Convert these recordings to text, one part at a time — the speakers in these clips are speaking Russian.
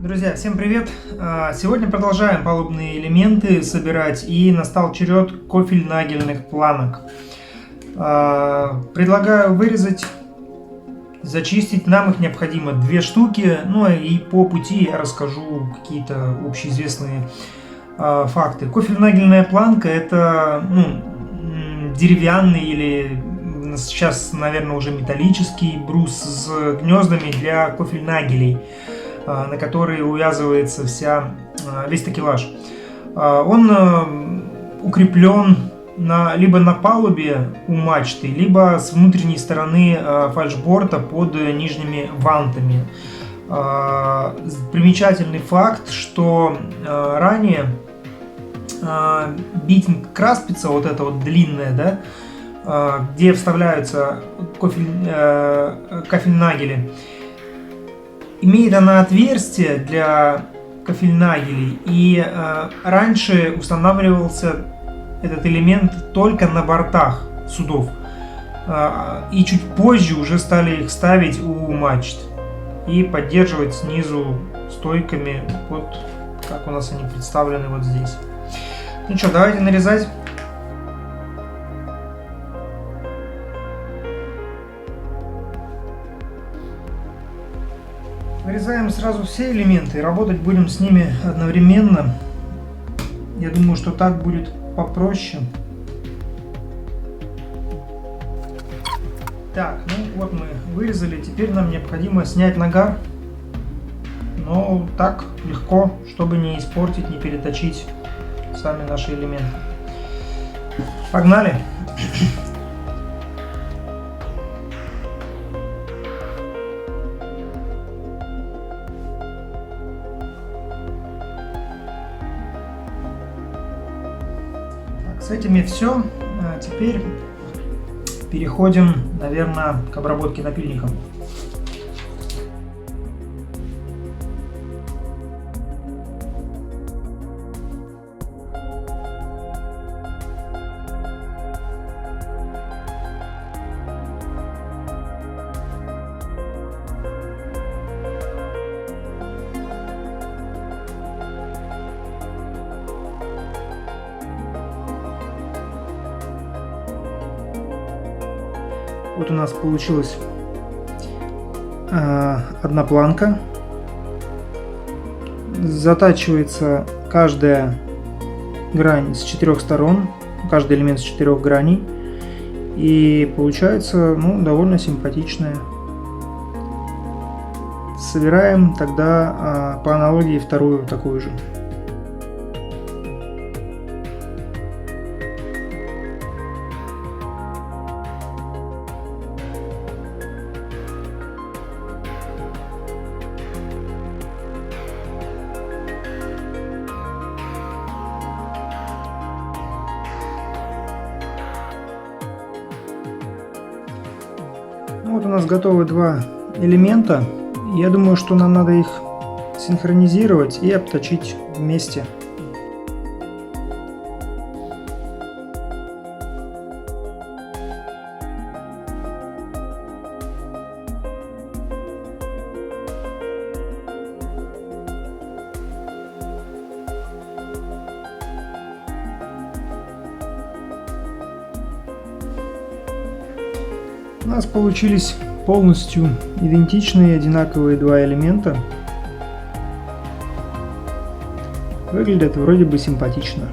Друзья, всем привет! Сегодня продолжаем палубные элементы собирать, и настал черед кофель-нагельных планок. Предлагаю вырезать, зачистить. Нам их необходимо 2 штуки, ну и по пути я расскажу какие-то общеизвестные факты. Кофель-нагельная планка — это деревянный или сейчас, наверное, уже металлический брус с гнездами для кофель-нагелей, на которые увязывается весь такелаж. Он укреплен либо на палубе у мачты, либо с внутренней стороны фальшборта под нижними вантами. Примечательный факт, что ранее битинг краспица, вот эта вот длинная, где вставляются кофель-нагели, имеет она отверстие для кофель-нагелей, и раньше устанавливался этот элемент только на бортах судов, и чуть позже уже стали их ставить у мачт и поддерживать снизу стойками, вот как у нас они представлены вот здесь. Ну что, давайте нарезать. Вырезаем сразу все элементы и работать будем с ними одновременно. Я думаю, что так будет попроще. Так, ну вот мы вырезали. Теперь нам необходимо снять нагар. Но так легко, чтобы не испортить, не переточить сами наши элементы. Погнали! С этими все. Теперь переходим, наверное, к обработке напильником. Вот у нас получилась одна планка. Затачивается каждая грань с 4 сторон, каждый элемент с 4 граней. И получается, довольно симпатичная. Собираем тогда по аналогии вторую такую же. Вот у нас готовы 2 элемента. Я думаю, что нам надо их синхронизировать и обточить вместе. У нас получились полностью идентичные, одинаковые 2 элемента. Выглядят вроде бы симпатично.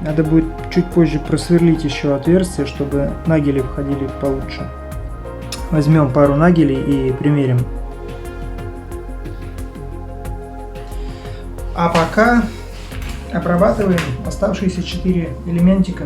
Надо будет чуть позже просверлить еще отверстие, чтобы нагели входили получше. Возьмем пару нагелей и примерим. А пока обрабатываем оставшиеся 4 элементика.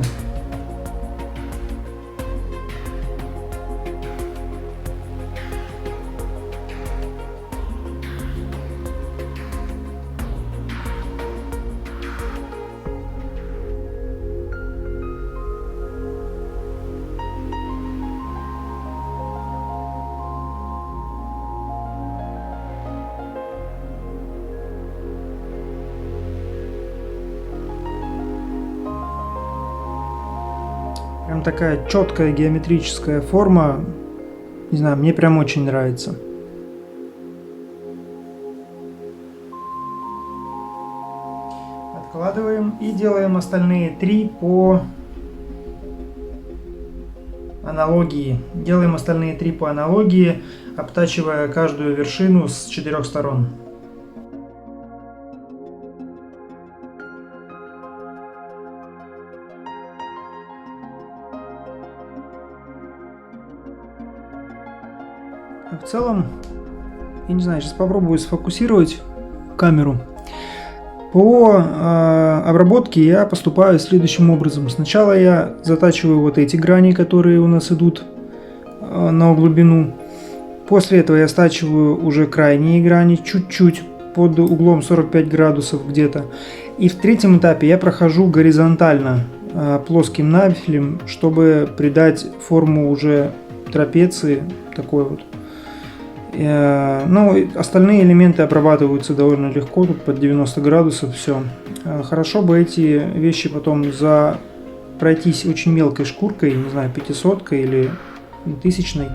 Прям такая четкая геометрическая форма. Не знаю, мне прям очень нравится. Откладываем и делаем остальные 3 по аналогии. Делаем остальные 3 по аналогии, обтачивая каждую вершину с 4 сторон. В целом, я не знаю, сейчас попробую сфокусировать камеру. По обработке я поступаю следующим образом. Сначала я затачиваю вот эти грани, которые у нас идут на глубину. После этого я стачиваю уже крайние грани, чуть-чуть под углом 45 градусов где-то. И в третьем этапе я прохожу горизонтально плоским нафилем, чтобы придать форму уже трапеции такой вот. Ну, остальные элементы обрабатываются довольно легко, тут под 90 градусов все. Хорошо бы эти вещи потом пройтись очень мелкой шкуркой, не знаю, 500-кой или 1000-ной,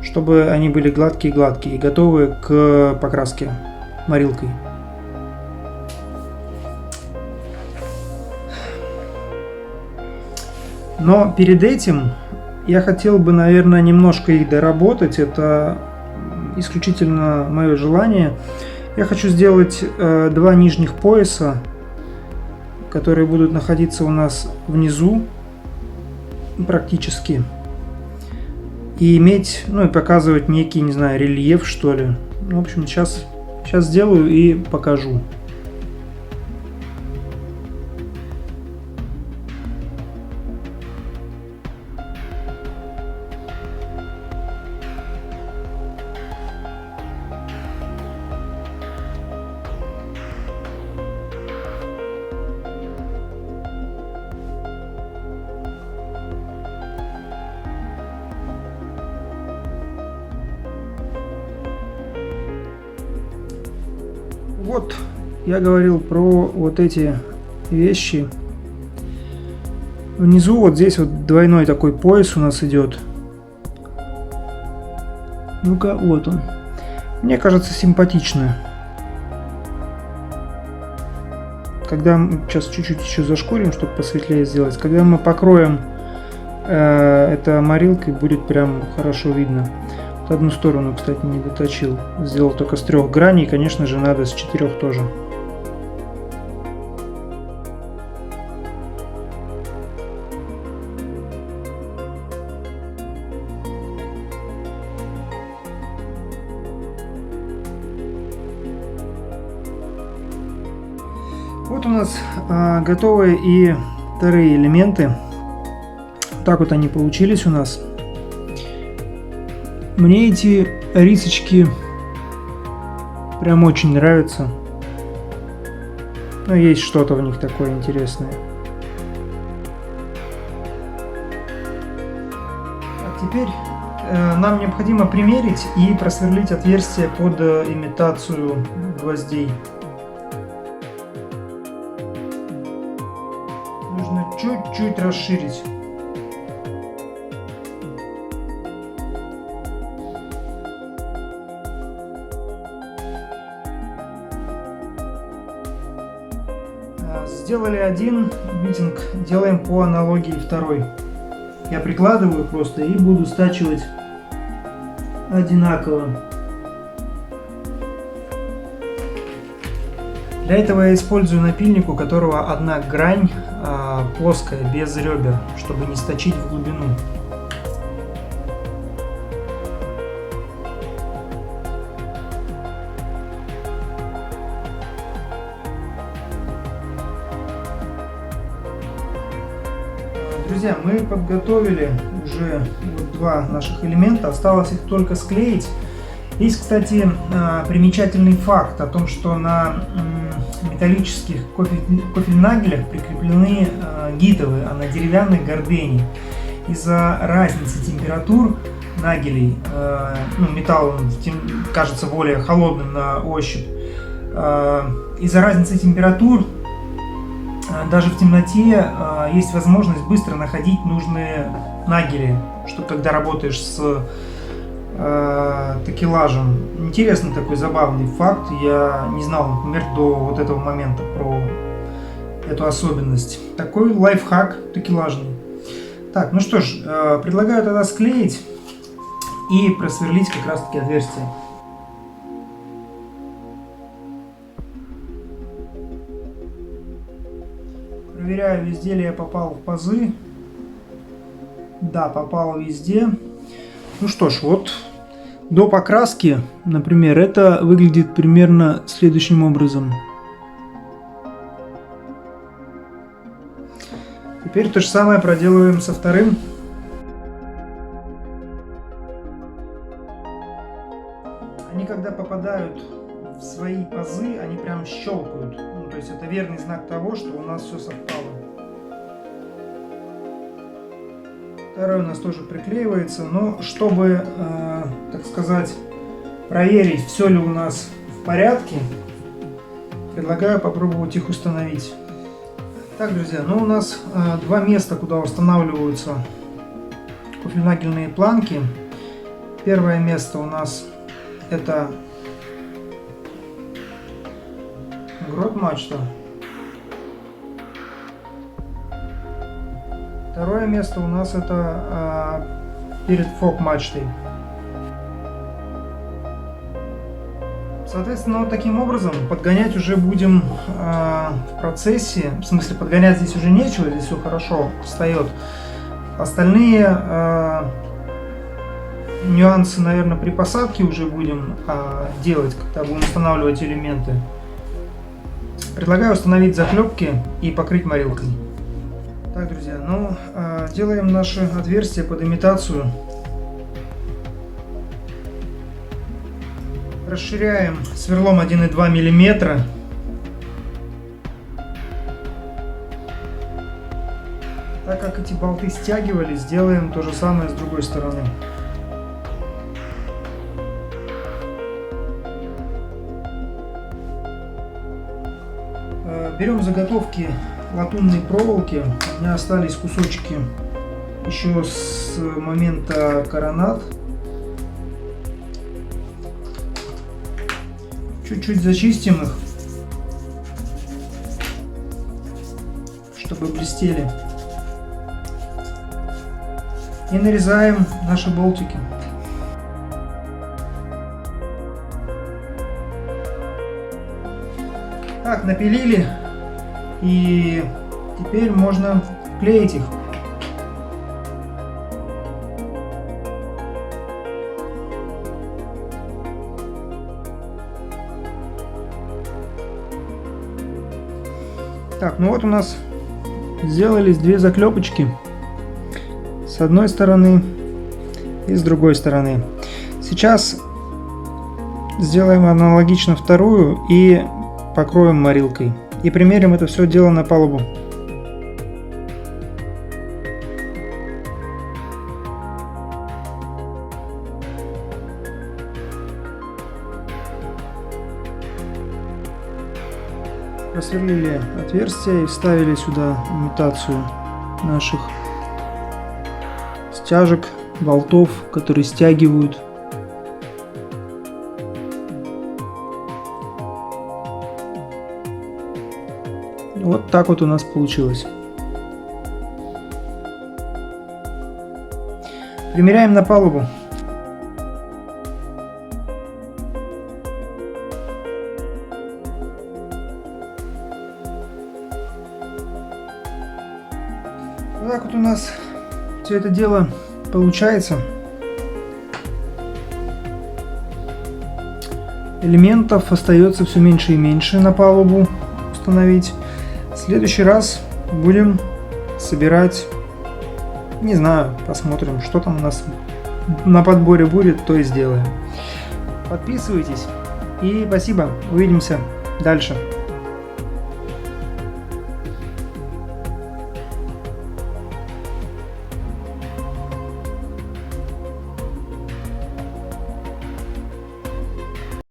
чтобы они были гладкие-гладкие и готовы к покраске морилкой. Но перед этим я хотел бы, наверное, немножко их доработать. Это исключительно мое желание. Я хочу сделать 2 нижних пояса, которые будут находиться у нас внизу практически. И иметь, ну и показывать некий, не знаю, рельеф, что ли. В общем, сейчас сделаю и покажу. Вот, я говорил про вот эти вещи. Внизу вот здесь вот двойной такой пояс у нас идет. Ну-ка, вот он. Мне кажется, симпатично. Когда мы сейчас чуть-чуть еще зашкурим, чтобы посветлее сделать. Когда мы покроем это морилкой, будет прям хорошо видно. Одну сторону, кстати, не доточил. Сделал только с 3 граней. Конечно же, надо с 4 тоже. Вот у нас готовые и вторые элементы. Так вот они получились у нас. Мне эти рисочки прям очень нравятся. Но есть что-то в них такое интересное. А теперь нам необходимо примерить и просверлить отверстие под имитацию гвоздей. Нужно чуть-чуть расширить. Сделали один битинг, делаем по аналогии второй. Я прикладываю просто и буду стачивать одинаково. Для этого я использую напильник, у которого одна грань плоская, без ребер, чтобы не сточить в глубину. Друзья, мы подготовили уже вот 2 наших элемента, осталось их только склеить. Есть, кстати, примечательный факт о том, что на металлических кофельнагелях прикреплены гитовы, а на деревянных гордени. Из-за разницы температур нагелей, металл кажется более холодным на ощупь, из-за разницы температур даже в темноте есть возможность быстро находить нужные нагели, что когда работаешь с такелажем. Интересный такой забавный факт. Я не знал, например, до вот этого момента про эту особенность. Такой лайфхак такелажный. Так, ну что ж, предлагаю тогда склеить и просверлить как раз таки отверстие. Проверяю, везде ли я попал в пазы. Да, попал везде. Ну что ж, вот до покраски, например, это выглядит примерно следующим образом. Теперь то же самое проделываем со вторым. Они когда попадают в свои пазы, они прям щелкают. Ну, то есть это верный знак того, что у нас все совпало. Второй у нас тоже приклеивается, но чтобы, так сказать, проверить, все ли у нас в порядке, предлагаю попробовать их установить. Так, друзья, ну у нас два места, куда устанавливаются кофельнагельные планки. Первое место у нас это грот-мачта. Второе место у нас это перед фок-мачтой. Соответственно, вот таким образом подгонять уже будем в процессе. В смысле, подгонять здесь уже нечего, здесь все хорошо встает. Остальные нюансы, наверное, при посадке уже будем делать, когда будем устанавливать элементы. Предлагаю установить заклепки и покрыть морилкой. Так, друзья, ну делаем наше отверстие под имитацию. Расширяем сверлом 1,2 мм. Так как эти болты стягивались, сделаем то же самое с другой стороны. Берем заготовки латунной проволоки. У меня остались кусочки еще с момента коронат. Чуть-чуть зачистим их, чтобы блестели. И нарезаем наши болтики. Так, напилили. И теперь можно клеить их. Так, ну вот у нас сделались две заклепочки с одной стороны и с другой стороны. Сейчас сделаем аналогично вторую и покроем морилкой. И примерим это все дело на палубу. Просверлили отверстия и вставили сюда имитацию наших стяжек, болтов, которые стягивают. Вот так вот у нас получилось. Примеряем на палубу. Вот так вот у нас все это дело получается. Элементов остается все меньше и меньше на палубу установить. В следующий раз будем собирать, не знаю, посмотрим, что там у нас на подборе будет, то и сделаем. Подписывайтесь и спасибо, увидимся дальше.